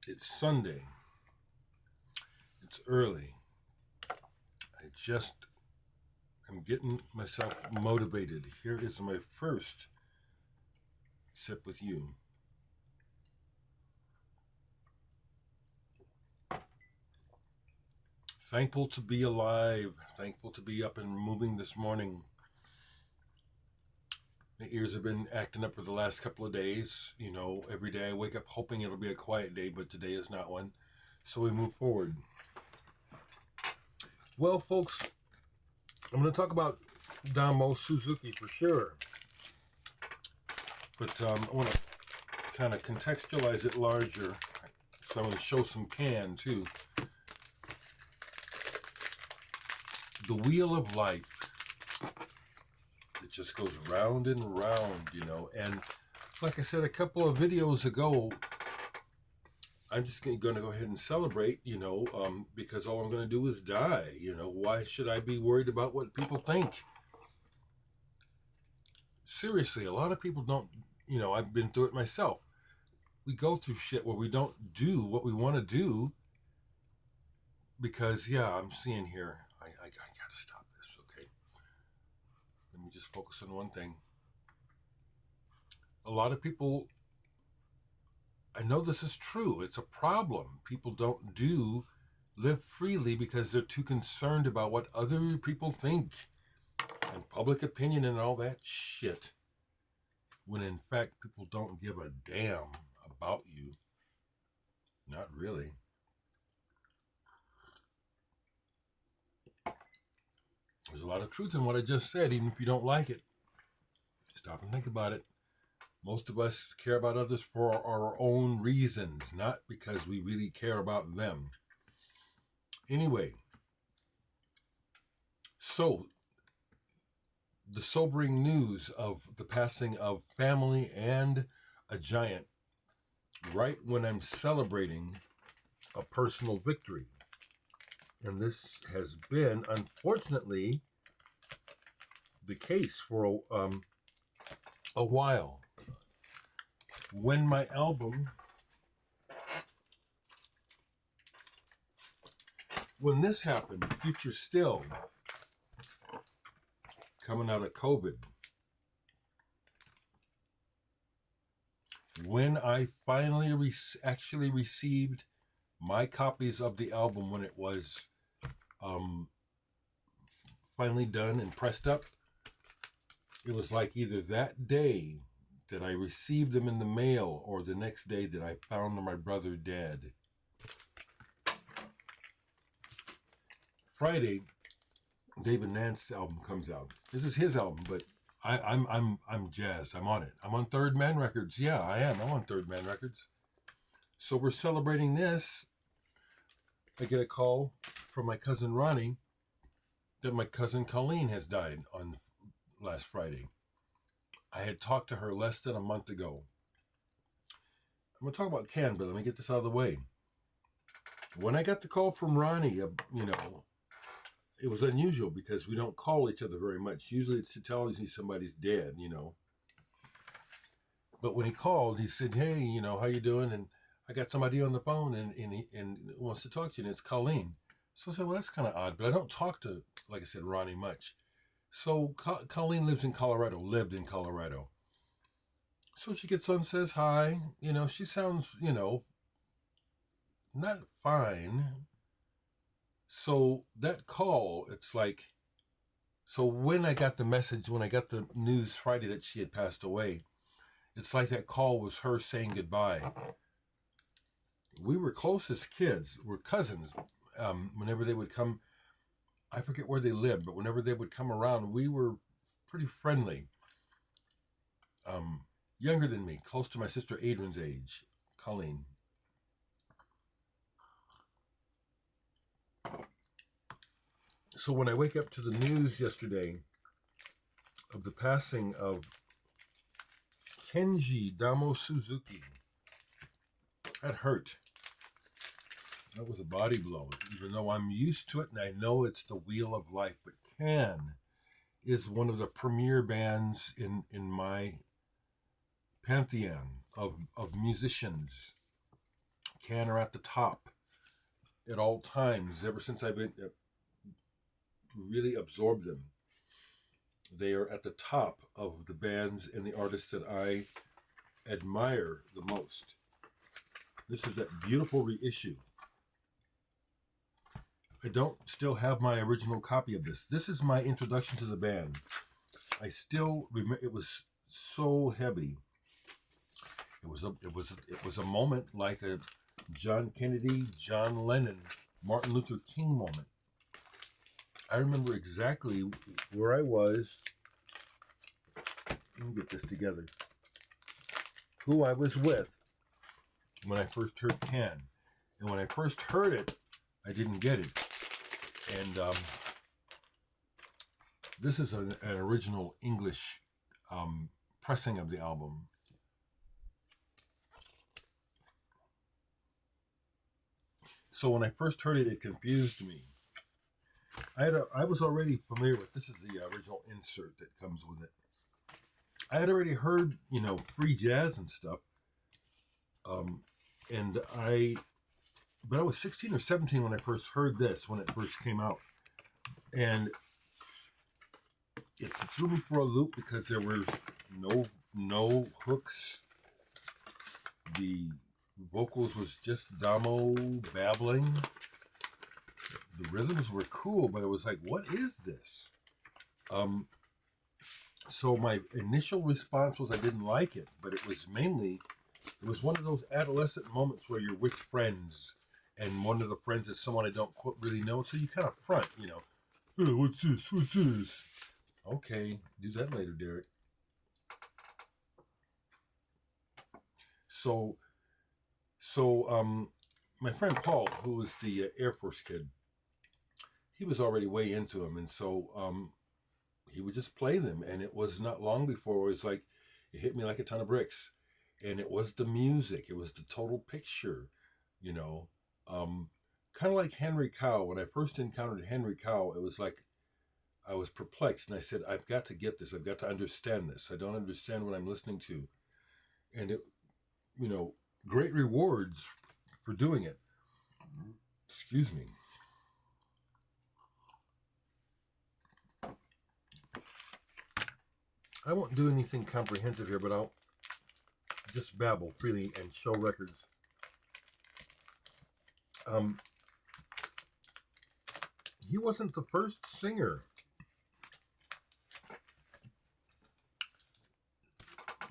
It's Sunday. It's early. I'm getting myself motivated. Here is my first sip with you. Thankful to be alive. Thankful to be up and moving this morning. My ears have been acting up for the last couple of days. Every day I wake up hoping it'll be a quiet day, but today is not one. So we move forward. Well, folks, I'm going to talk about Damo Suzuki for sure. But I want to kind of contextualize it larger. So I'm going to show some can too. The wheel of life. It just goes round and round, And like I said a couple of videos ago, I'm just going to go ahead and celebrate, because all I'm going to do is die. Why should I be worried about what people think? Seriously, a lot of people don't, I've been through it myself. We go through shit where we don't do what we want to do because, I'm seeing here, I got to stop this, okay? Let me just focus on one thing. A lot of people, I know this is true. It's a problem. People don't live freely because they're too concerned about what other people think and public opinion and all that shit. When in fact, people don't give a damn about you. Not really. There's a lot of truth in what I just said, even if you don't like it. Stop and think about it. Most of us care about others for our own reasons, not because we really care about them. Anyway, so the sobering news of the passing of family and a giant right when I'm celebrating a personal victory. And this has been, unfortunately, the case for a while. When my album, when this happened, Future Still, coming out of COVID, when I finally actually received my copies of the album when it was finally done and pressed up, it was like either that day that I received them in the mail or the next day that I found my brother dead. Friday, David Nance's album comes out. This is his album, but I'm jazzed. I'm on it. I'm on Third Man Records. Yeah, I am. I'm on Third Man Records. So we're celebrating this. I get a call from my cousin Ronnie that my cousin Colleen has died on last Friday. I had talked to her less than a month ago. I'm going to talk about Can, but let me get this out of the way. When I got the call from Ronnie, it was unusual because we don't call each other very much. Usually it's to tell us somebody's dead, But when he called, he said, hey, how you doing? And I got somebody on the phone and he wants to talk to you, and it's Colleen. So I said, well, that's kind of odd, but I don't talk to, like I said, Ronnie much. So Colleen lived in Colorado. So she gets on and says hi. She sounds, not fine. So that call, it's like, so when I got the message, when I got the news Friday that she had passed away, it's like that call was her saying goodbye. We were close as kids. We're cousins. Whenever they would come, I forget where they lived, but whenever they would come around, we were pretty friendly. Younger than me, close to my sister Adrian's age, Colleen. So when I wake up to the news yesterday of the passing of Kenji Damo Suzuki, that hurt. That was a body blow, even though I'm used to it and I know it's the wheel of life. But Can is one of the premier bands in my pantheon of musicians. Can are at the top at all times. Ever since I've been really absorbed them, they are at the top of the bands and the artists that I admire the most. This is that beautiful reissue. I don't still have my original copy of this. This is my introduction to the band. I still remember it was so heavy. It was a moment like a John Kennedy, John Lennon, Martin Luther King moment. I remember exactly where I was. Let me get this together. Who I was with when I first heard Can. And when I first heard it, I didn't get it. And this is an original English pressing of the album. So when I first heard it, it confused me. I was already familiar with, this is the original insert that comes with it. I had already heard, free jazz and stuff. But I was 16 or 17 when I first heard this, when it first came out. And it threw me for a loop because there were no hooks. The vocals was just Damo babbling. The rhythms were cool, but it was like, what is this? So my initial response was I didn't like it, but it was one of those adolescent moments where you're with friends, and one of the friends is someone I don't really know, so you kind of front, hey, what's this? What's this? Okay, do that later, Dereck. So, my friend Paul, who was the Air Force kid, he was already way into him, and so he would just play them, and it was not long before it was like, it hit me like a ton of bricks, and it was the music, it was the total picture, kind of like Henry Cow. When I first encountered Henry Cow, it was like I was perplexed, and I said, I've got to get this, I've got to understand this, I don't understand what I'm listening to, and it, great rewards for doing it. Excuse me. I won't do anything comprehensive here, but I'll just babble freely and show records. He wasn't the first singer.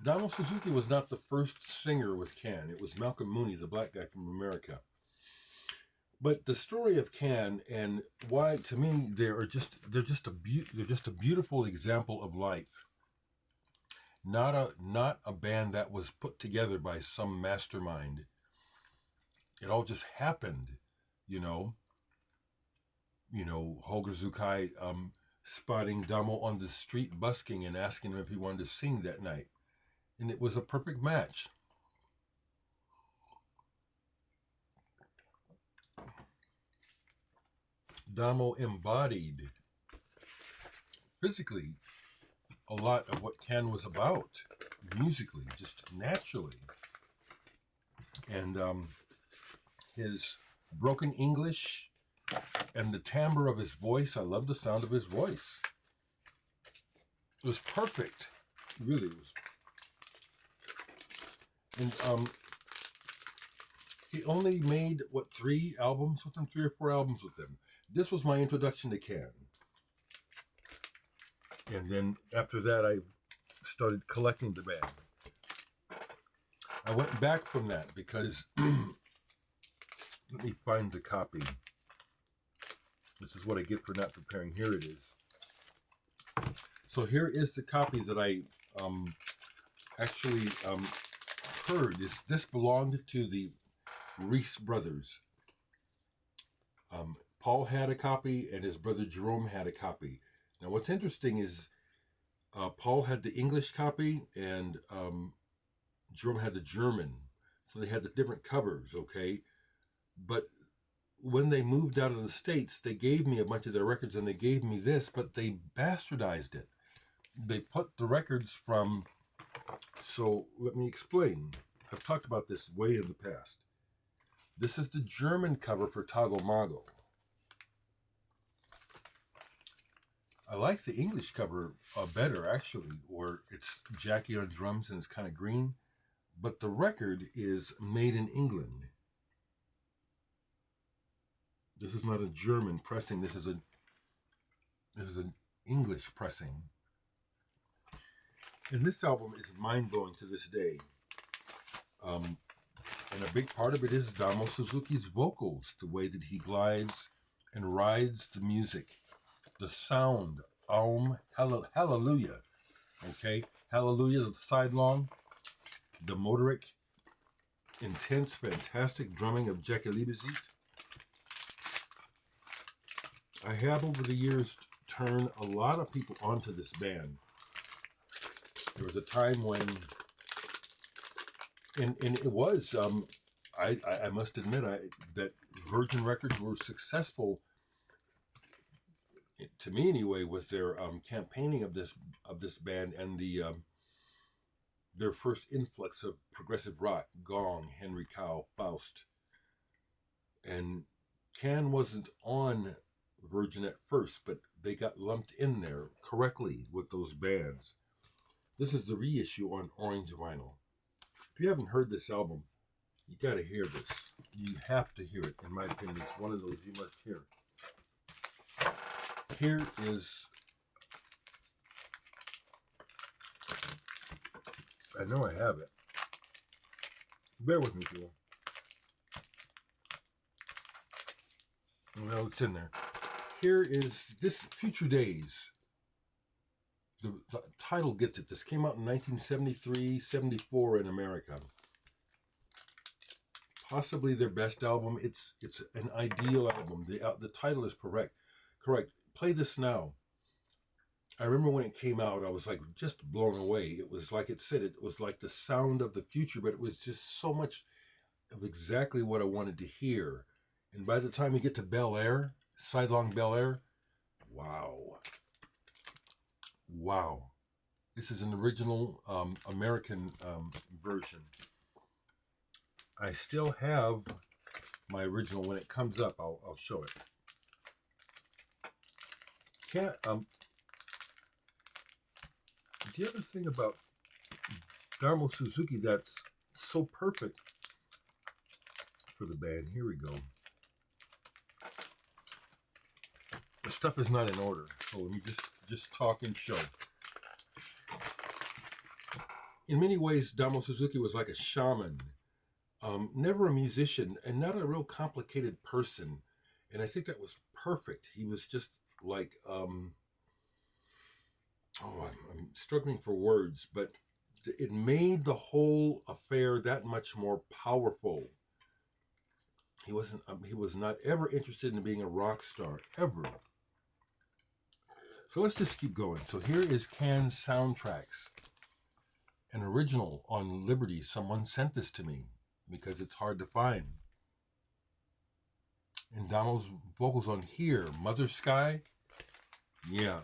Damo Suzuki was not the first singer with Can. It was Malcolm Mooney, the black guy from America. But the story of Can and why, to me, they're just a beautiful example of life. Not a band that was put together by some mastermind. It all just happened, Holger Zukai spotting Damo on the street busking and asking him if he wanted to sing that night. And it was a perfect match. Damo embodied physically a lot of what Can was about, musically, just naturally. And his broken English and the timbre of his voice, I love the sound of his voice. It was perfect. It really was. And he only made, 3 albums with them? 3 or 4 albums with them. This was my introduction to Can. And then after that, I started collecting the band. I went back from that because, let me find the copy. This is what I get for not preparing. Here it is. So here is the copy that I actually heard. This belonged to the Reese brothers. Paul had a copy and his brother Jerome had a copy. Now what's interesting is Paul had the English copy and Jerome had the German. So they had the different covers, okay? But when they moved out of the States, they gave me a bunch of their records and they gave me this, but they bastardized it. They put the records from, so let me explain. I've talked about this way in the past. This is the German cover for Tago Mago. I like the English cover better, actually, where it's Jackie on drums and it's kind of green. But the record is made in England. This is not a German pressing. This is an English pressing. And this album is mind-blowing to this day. And a big part of it is Damo Suzuki's vocals, the way that he glides and rides the music, the sound, hallelujah, okay? Hallelujah, the sidelong, the motoric, intense, fantastic drumming of Jackie Liebezeit. I have over the years turned a lot of people onto this band. There was a time when, and it was, I must admit that Virgin Records were successful, to me anyway, with their campaigning of this band and their first influx of progressive rock, Gong, Henry Cow, Faust. And Can wasn't on Virgin at first, but they got lumped in there correctly with those bands. This is the reissue on orange vinyl. If you haven't heard this album, you got to hear this. You have to hear it, in my opinion. It's one of those you must hear. Here is, I know I have it. Bear with me, people. Well, it's in there. Here is this Future Days. The title gets it. This came out in 1973, 74 in America. Possibly their best album. It's an ideal album. The title is correct. Play this now. I remember when it came out, I was like just blown away. It was like it said, it was like the sound of the future, but it was just so much of exactly what I wanted to hear. And by the time you get to Bel Air, Sidelong Bel Air, wow. Wow. This is an original American version. I still have my original. When it comes up, I'll show it. The other thing about Damo Suzuki that's so perfect for the band, here we go. The stuff is not in order, so let me just talk and show. In many ways, Damo Suzuki was like a shaman, never a musician, and not a real complicated person. And I think that was perfect. He was just like, I'm struggling for words, but it made the whole affair that much more powerful. He was not ever interested in being a rock star, ever. So let's just keep going. So here is Can's Soundtracks, an original on Liberty. Someone sent this to me because it's hard to find. And Damo's vocals on here, Mother Sky, yeah.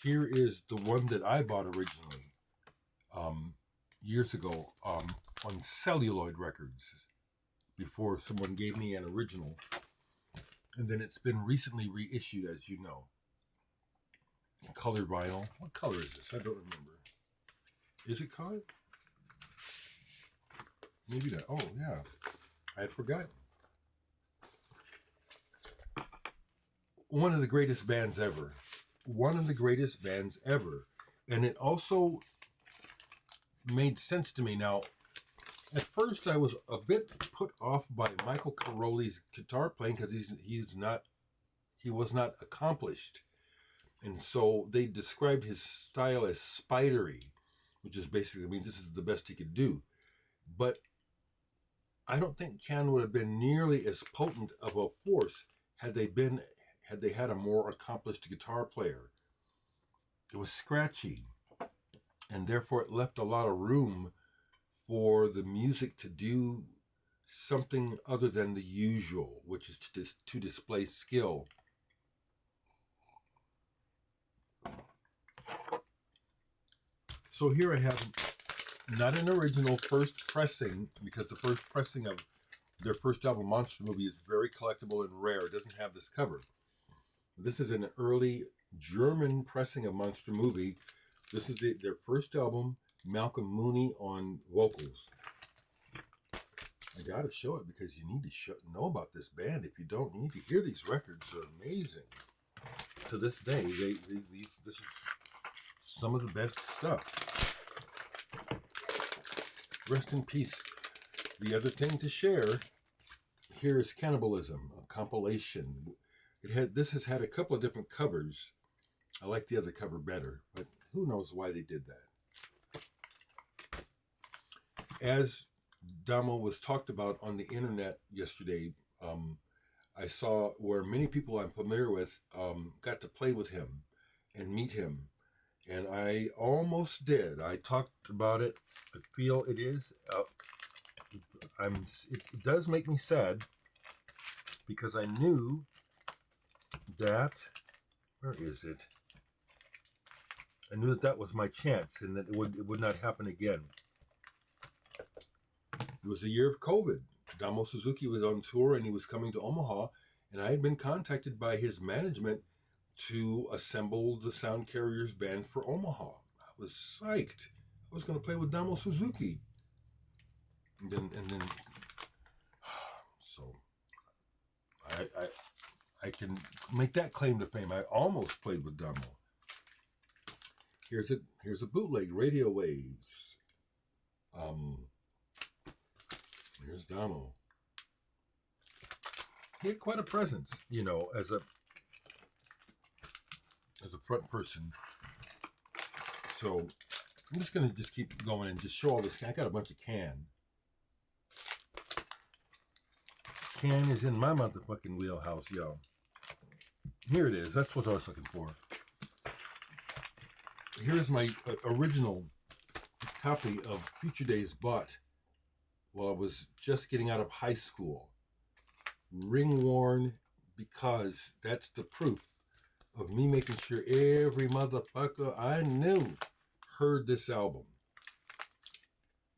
Here is the one that I bought originally years ago on Celluloid Records before someone gave me an original. And then it's been recently reissued, as you know. Colored vinyl. What color is this? I don't remember. Is it colored? Maybe not. Oh, yeah. I had forgotten. One of the greatest bands ever. One of the greatest bands ever. And it also made sense to me. Now, at first I was a bit put off by Michael Caroli's guitar playing because he was not accomplished. And so they described his style as spidery, which is basically, I mean, this is the best he could do. But I don't think Can would have been nearly as potent of a force had they had a more accomplished guitar player. It was scratchy, and therefore it left a lot of room for the music to do something other than the usual, which is to display skill. So here I have not an original, first pressing, because the first pressing of their first album, Monster Movie, is very collectible and rare. It doesn't have this cover. This is an early German pressing of Monster Movie. This is their first album, Malcolm Mooney on vocals. I gotta show it because you need to know about this band. If you don't, you need to hear these records. They're amazing. To this day, this is some of the best stuff. Rest in peace. The other thing to share here is Cannibalism, a compilation. This has had a couple of different covers. I like the other cover better, but who knows why they did that. As Damo was talked about on the internet yesterday, I saw where many people I'm familiar with got to play with him and meet him. And I almost did. I talked about it. I feel it is. It does make me sad because I knew that. Where is it? I knew that was my chance and that it would not happen again. It was the year of COVID. Damo Suzuki was on tour and he was coming to Omaha, and I had been contacted by his management to assemble the Sound Carriers band for Omaha. I was psyched. I was going to play with Damo Suzuki. And then so I can make that claim to fame. I almost played with Damo. Here's a bootleg, Radio Waves. Here's Damo. He had quite a presence, as a front person. So I'm just gonna keep going and just show all this. I got a bunch of Can. Can is in my motherfucking wheelhouse, yo. Here it is. That's what I was looking for. Here's my original copy of Future Days bought while I was just getting out of high school. Ring worn, because that's the proof of me making sure every motherfucker I knew heard this album.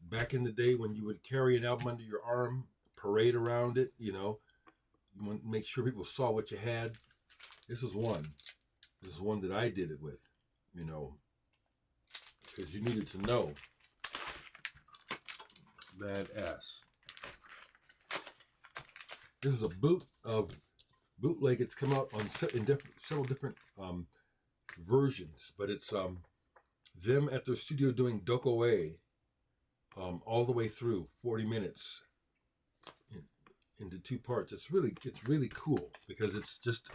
Back in the day when you would carry an album under your arm, parade around it, you want to make sure people saw what you had. This is one. This is one that I did it with, because you needed to know. Badass. This is a bootleg. It's come out on several different versions, but it's them at their studio doing Dokoe all the way through 40 minutes into two parts. It's really cool because it's just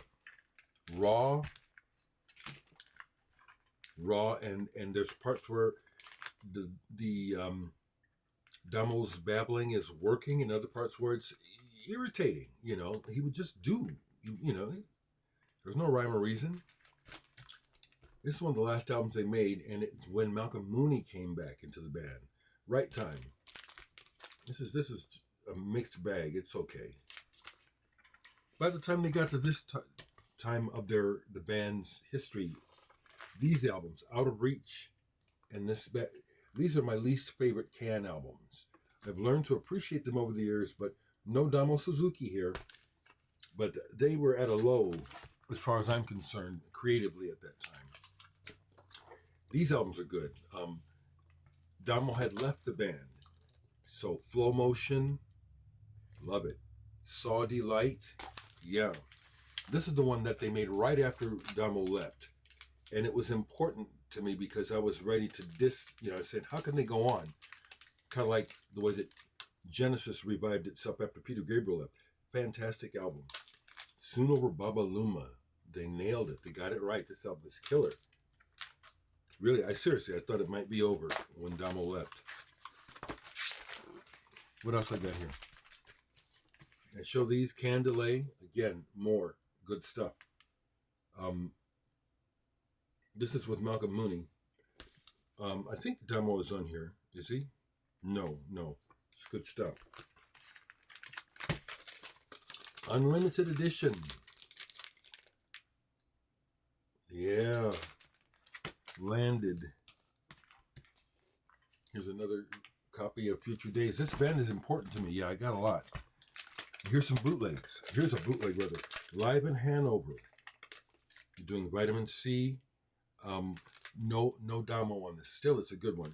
raw, and there's parts where the Damo's babbling is working, and other parts where it's irritating. He would just do. There's no rhyme or reason. This is one of the last albums they made, and it's when Malcolm Mooney came back into the band. Right time. This is a mixed bag. It's okay. By the time they got to this time of the band's history, these albums, Out of Reach, and these are my least favorite Can albums. I've learned to appreciate them over the years, but no Damo Suzuki here. But they were at a low, as far as I'm concerned, creatively at that time. These albums are good. Damo had left the band. So Flow Motion, love it. Saw Delight, yeah. This is the one that they made right after Damo left. And it was important to me because I was ready to I said, how can they go on? Kind of like the way that Genesis revived itself after Peter Gabriel left. Fantastic album. Soon Over Baba Luma. They nailed it. They got it right. This album is killer. Really, I thought it might be over when Damo left. What else I got here? I show these Can Delay. Again, more good stuff. This is with Malcolm Mooney. I think Damo is on here. Is he? No. It's good stuff. Unlimited edition. Yeah. Landed. Here's another copy of Future Days. This band is important to me. Yeah, I got a lot. Here's some bootlegs. Here's a bootleg, brother. Live in Hanover. You're doing Vitamin C. No Damo on this. Still, it's a good one.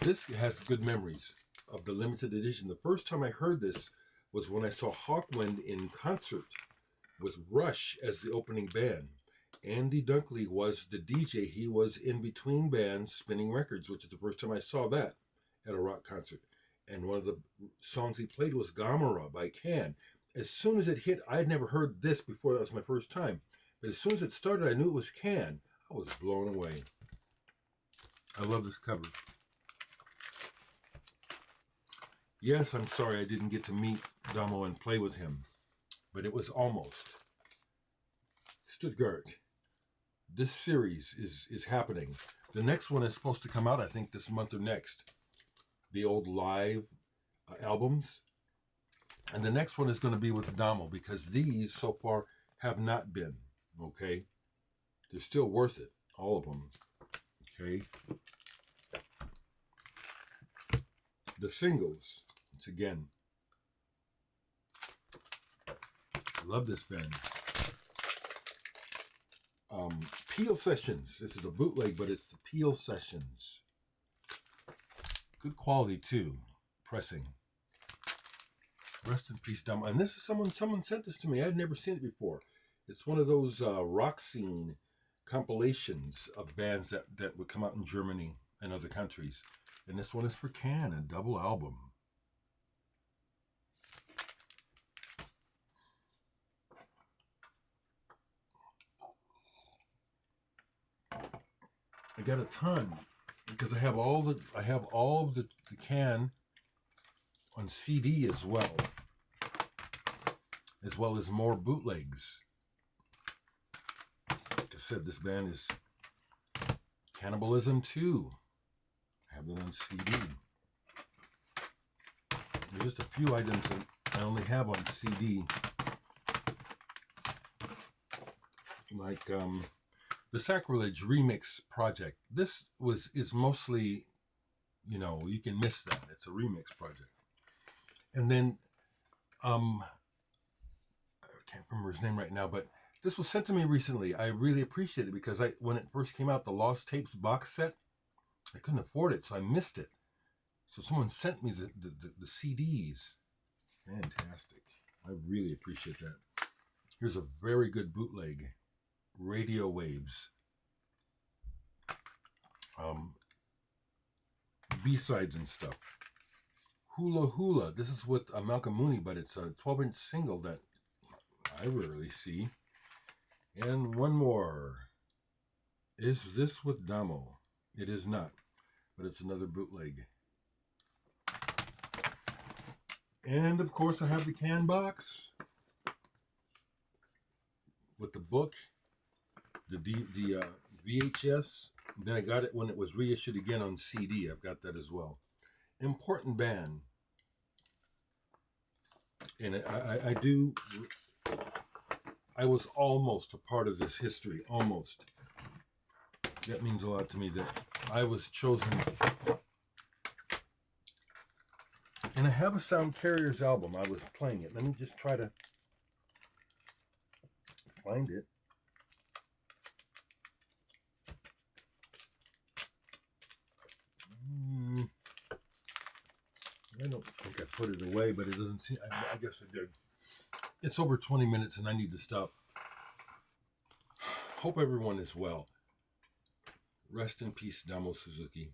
This has good memories of the limited edition. The first time I heard this was when I saw Hawkwind in concert with Rush as the opening band. Andy Dunkley was the DJ. He was in between bands spinning records, which is the first time I saw that at a rock concert. And one of the songs he played was Gomorrah by Can. As soon as it hit, I had never heard this before. That was my first time. But as soon as it started, I knew it was Can. I was blown away. I love this cover. Yes, I'm sorry I didn't get to meet Damo and play with him, but it was almost. Stuttgart. This series is happening. The next one is supposed to come out, I think, this month or next. The old live albums. And the next one is going to be with Damo, because these so far have not been, okay? They're still worth it, all of them, okay? The singles, once again, I love this band. Peel Sessions. This is a bootleg, but it's the Peel Sessions. Good quality too. Pressing. Rest in peace, Damo. And this is someone sent this to me. I'd never seen it before. It's one of those rock scene compilations of bands that would come out in Germany and other countries. And this one is for Can, a double album. I got a ton because I have all of the Can on CD as well as more bootlegs. Like I said, this band is Cannibalism 2. I have them on CD. There's just a few items that I only have on CD. Like the Sacrilege Remix Project. This is mostly, you know, you can miss that. It's a remix project. And then, I can't remember his name right now, but this was sent to me recently. I really appreciate it because when it first came out, the Lost Tapes box set, I couldn't afford it, so I missed it. So someone sent me the CDs. Fantastic. I really appreciate that. Here's a very good bootleg. Radio Waves. B-sides and stuff. Hula Hula. This is with Malcolm Mooney, but it's a 12-inch single that I rarely see. And one more. Is this with Damo? It is not, but it's another bootleg. And of course I have the Can box with the book, the VHS. Then I got it when it was reissued again on CD. I've got that as well. Important band. And I was almost a part of this history, almost. That means a lot to me that I was chosen. And I have a Sound Carriers album. I was playing it. Let me just try to find it. I don't think I put it away, but it doesn't seem, I guess I did. It's over 20 minutes and I need to stop. Hope everyone is well. Rest in peace, Damo Suzuki.